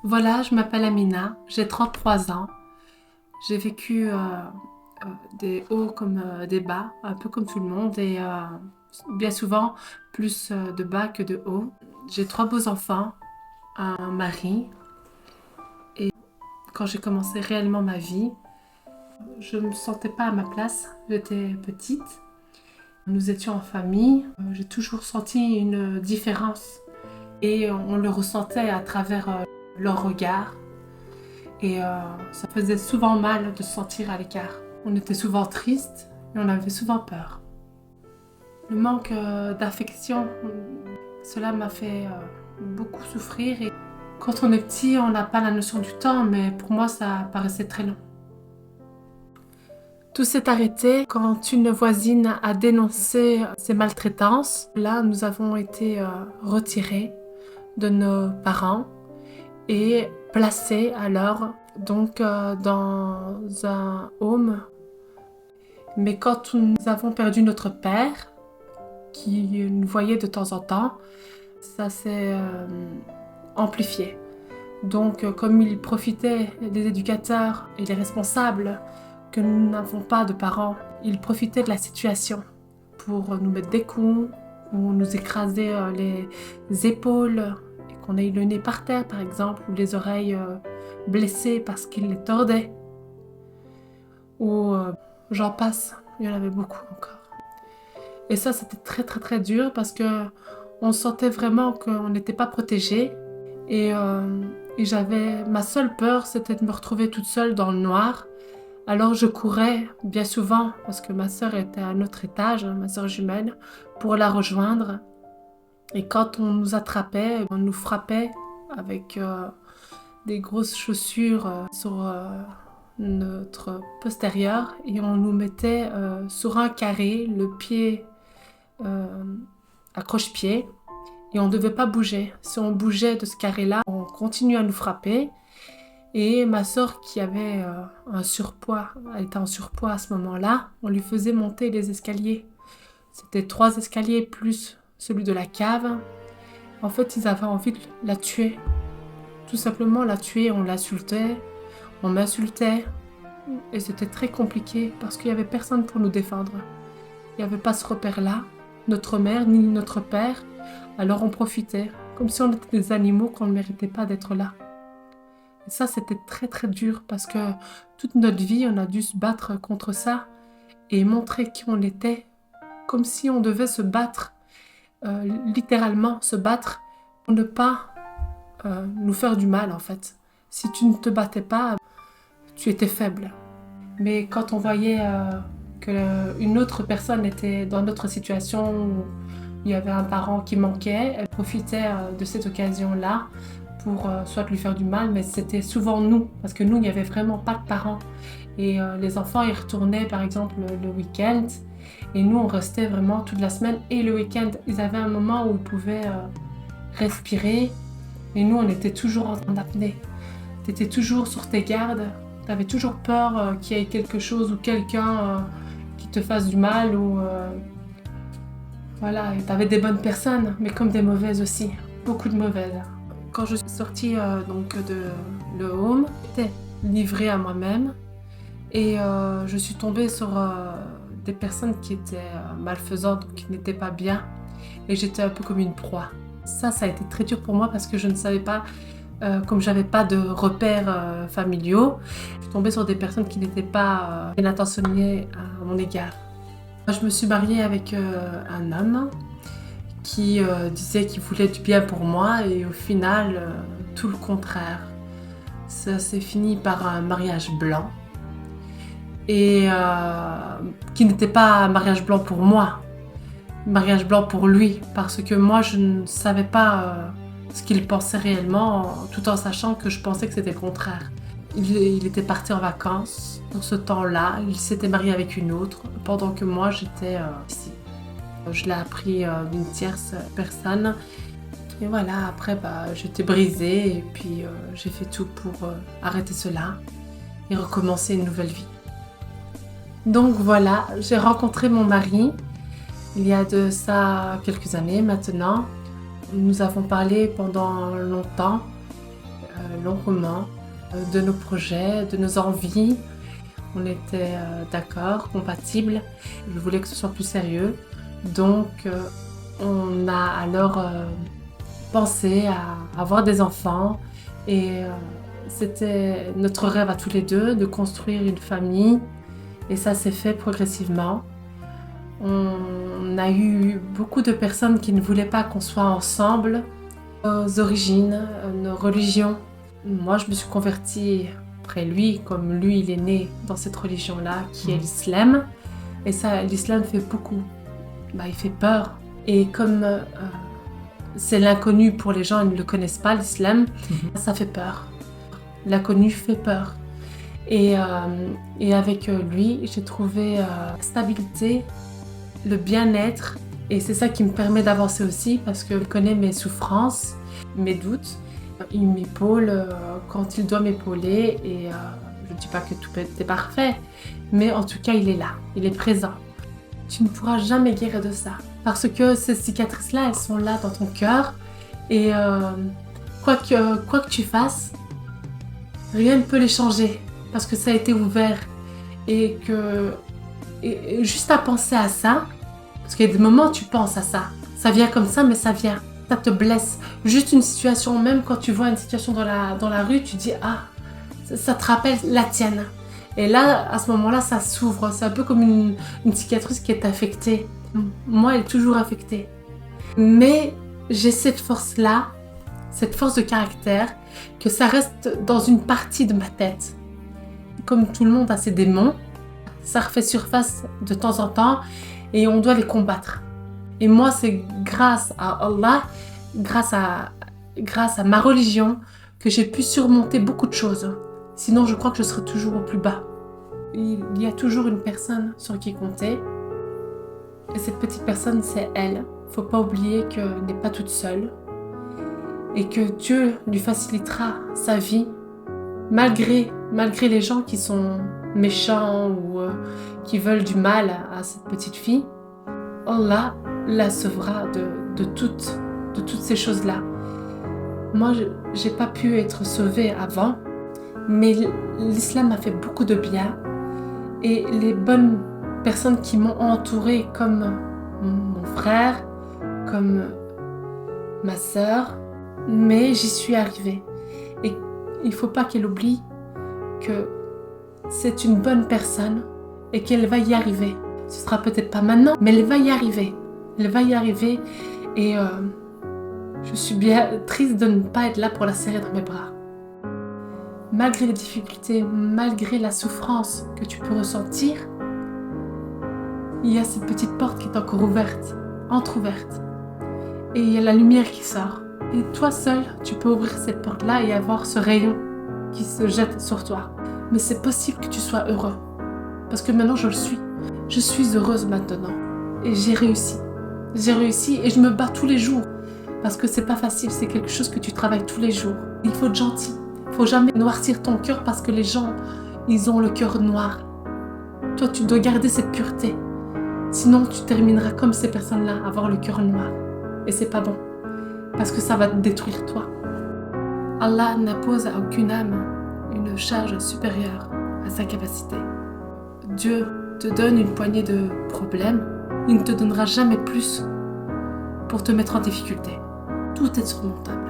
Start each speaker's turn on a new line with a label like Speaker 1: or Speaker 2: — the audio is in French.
Speaker 1: Voilà, je m'appelle Amina, j'ai 33 ans. J'ai vécu des hauts comme des bas, un peu comme tout le monde, et bien souvent plus de bas que de hauts. J'ai 3 beaux enfants, un mari, et quand j'ai commencé réellement ma vie, je ne me sentais pas à ma place, j'étais petite. Nous étions en famille, j'ai toujours senti une différence et on le ressentait à travers leurs regards. Et ça faisait souvent mal de se sentir à l'écart. On était souvent triste et on avait souvent peur. Le manque d'affection, cela m'a fait beaucoup souffrir. Et quand on est petit, on n'a pas la notion du temps, mais pour moi, ça paraissait très long. Tout s'est arrêté quand une voisine a dénoncé ces maltraitances. Là, nous avons été retirés de nos parents et placés alors dans un home. Mais quand nous avons perdu notre père, qui nous voyait de temps en temps, ça s'est amplifié. Donc comme il profitait des éducateurs et des responsables que nous n'avons pas de parents, il profitait de la situation pour nous mettre des coups ou nous écraser les épaules et qu'on ait le nez par terre par exemple, ou les oreilles blessées parce qu'il les tordait. Ou j'en passe, il y en avait beaucoup encore. Et ça, c'était très très très dur parce que on sentait vraiment qu'on n'était pas protégés. Et ma seule peur, c'était de me retrouver toute seule dans le noir. Alors je courais bien souvent, parce que ma sœur était à un autre étage, ma sœur jumelle, pour la rejoindre. Et quand on nous attrapait, on nous frappait avec des grosses chaussures sur notre postérieur et on nous mettait sur un carré, le pied accroche-pied, et on ne devait pas bouger. Si on bougeait de ce carré-là, on continuait à nous frapper. Et ma sœur qui avait un surpoids, elle était en surpoids à ce moment-là, on lui faisait monter les escaliers. C'était 3 escaliers plus celui de la cave. En fait, ils avaient envie de la tuer. Tout simplement la tuer, on l'insultait, on m'insultait. Et c'était très compliqué parce qu'il n'y avait personne pour nous défendre. Il n'y avait pas ce repère-là, notre mère ni notre père. Alors on profitait, comme si on était des animaux qu'on ne méritait pas d'être là. Et ça, c'était très très dur parce que toute notre vie, on a dû se battre contre ça et montrer qui on était, comme si on devait se battre, littéralement se battre pour ne pas nous faire du mal en fait. Si tu ne te battais pas, tu étais faible. Mais quand on voyait qu'une autre personne était dans notre situation où il y avait un parent qui manquait, elle profitait de cette occasion-là pour soit lui faire du mal, mais c'était souvent nous, parce que nous, il n'y avait vraiment pas de parents. Et les enfants, ils retournaient par exemple le week-end, et nous, on restait vraiment toute la semaine et le week-end. Ils avaient un moment où ils pouvaient respirer, et nous, on était toujours en apnée. Tu étais toujours sur tes gardes, tu avais toujours peur qu'il y ait quelque chose ou quelqu'un qui te fasse du mal, ou voilà, tu avais des bonnes personnes, mais comme des mauvaises aussi, beaucoup de mauvaises. Quand je suis sortie de le home, j'étais livrée à moi-même et je suis tombée sur des personnes qui étaient malfaisantes, qui n'étaient pas bien, et j'étais un peu comme une proie. Ça a été très dur pour moi parce que je ne savais pas, comme j'avais pas de repères familiaux, je suis tombée sur des personnes qui n'étaient pas bien intentionnées à mon égard. Je me suis mariée avec un homme qui disait qu'il voulait du bien pour moi et au final, tout le contraire. Ça s'est fini par un mariage blanc et qui n'était pas un mariage blanc pour moi, un mariage blanc pour lui, parce que moi je ne savais pas ce qu'il pensait réellement, tout en sachant que je pensais que c'était le contraire. Il était parti en vacances pour ce temps-là, il s'était marié avec une autre, pendant que moi j'étais ici. Je l'ai appris d'une tierce personne. Et voilà, après, j'étais brisée et puis j'ai fait tout pour arrêter cela et recommencer une nouvelle vie. Donc voilà, j'ai rencontré mon mari il y a de ça quelques années maintenant. Nous avons parlé pendant longtemps. longuement de nos projets, de nos envies. On était d'accord, compatibles. Je voulais que ce soit plus sérieux. Donc, on a alors pensé à avoir des enfants. Et c'était notre rêve à tous les deux de construire une famille. Et ça s'est fait progressivement. On a eu beaucoup de personnes qui ne voulaient pas qu'on soit ensemble. Nos origines, nos religions. Moi, je me suis convertie après lui, comme lui, il est né dans cette religion-là, qui est l'islam. Et ça, l'islam fait beaucoup. Il fait peur. Et comme c'est l'inconnu pour les gens, ils ne le connaissent pas, l'islam, ça fait peur. L'inconnu fait peur. Et avec lui, j'ai trouvé la stabilité, le bien-être. Et c'est ça qui me permet d'avancer aussi, parce qu'il connaît mes souffrances, mes doutes. Il m'épaule quand il doit m'épauler. Et je ne dis pas que tout est parfait, mais en tout cas, il est là, il est présent. Tu ne pourras jamais guérir de ça. Parce que ces cicatrices-là, elles sont là dans ton cœur. Et quoi que tu fasses, rien ne peut les changer. Parce que ça a été ouvert. Et juste à penser à ça, parce qu'il y a des moments où tu penses à ça. Ça vient comme ça, mais ça vient. Ça te blesse. Juste une situation, même quand tu vois une situation dans la rue, tu dis « Ah, ça te rappelle la tienne ». Et là, à ce moment-là, ça s'ouvre. C'est un peu comme une cicatrice qui est affectée. Moi, elle est toujours affectée. Mais j'ai cette force-là, cette force de caractère, que ça reste dans une partie de ma tête. Comme tout le monde a ses démons, ça refait surface de temps en temps et on doit les combattre. Et moi, c'est grâce à Allah, grâce à ma religion, que j'ai pu surmonter beaucoup de choses. Sinon, je crois que je serais toujours au plus bas. Il y a toujours une personne sur qui compter. Et cette petite personne, c'est elle. Faut pas oublier qu'elle n'est pas toute seule. Et que Dieu lui facilitera sa vie, malgré les gens qui sont méchants ou qui veulent du mal à cette petite fille. Allah la sauvera de toutes ces choses-là. Moi, j'ai pas pu être sauvée avant, mais l'islam m'a fait beaucoup de bien. Et les bonnes personnes qui m'ont entourée, comme mon frère, comme ma sœur, mais j'y suis arrivée. Et il ne faut pas qu'elle oublie que c'est une bonne personne et qu'elle va y arriver. Ce sera peut-être pas maintenant, mais elle va y arriver. Elle va y arriver et je suis bien triste de ne pas être là pour la serrer dans mes bras. Malgré les difficultés, malgré la souffrance que tu peux ressentir, il y a cette petite porte qui est encore ouverte, entrouverte. Et il y a la lumière qui sort. Et toi seul, tu peux ouvrir cette porte-là et avoir ce rayon qui se jette sur toi. Mais c'est possible que tu sois heureux. Parce que maintenant, je le suis. Je suis heureuse maintenant. Et j'ai réussi. J'ai réussi et je me bats tous les jours. Parce que c'est pas facile, c'est quelque chose que tu travailles tous les jours. Il faut être gentil. Il faut jamais noircir ton cœur parce que les gens, ils ont le cœur noir. Toi, tu dois garder cette pureté. Sinon, tu termineras comme ces personnes-là, avoir le cœur noir. Et c'est pas bon. Parce que ça va te détruire toi. Allah n'impose à aucune âme une charge supérieure à sa capacité. Dieu te donne une poignée de problèmes. Il ne te donnera jamais plus pour te mettre en difficulté. Tout est surmontable.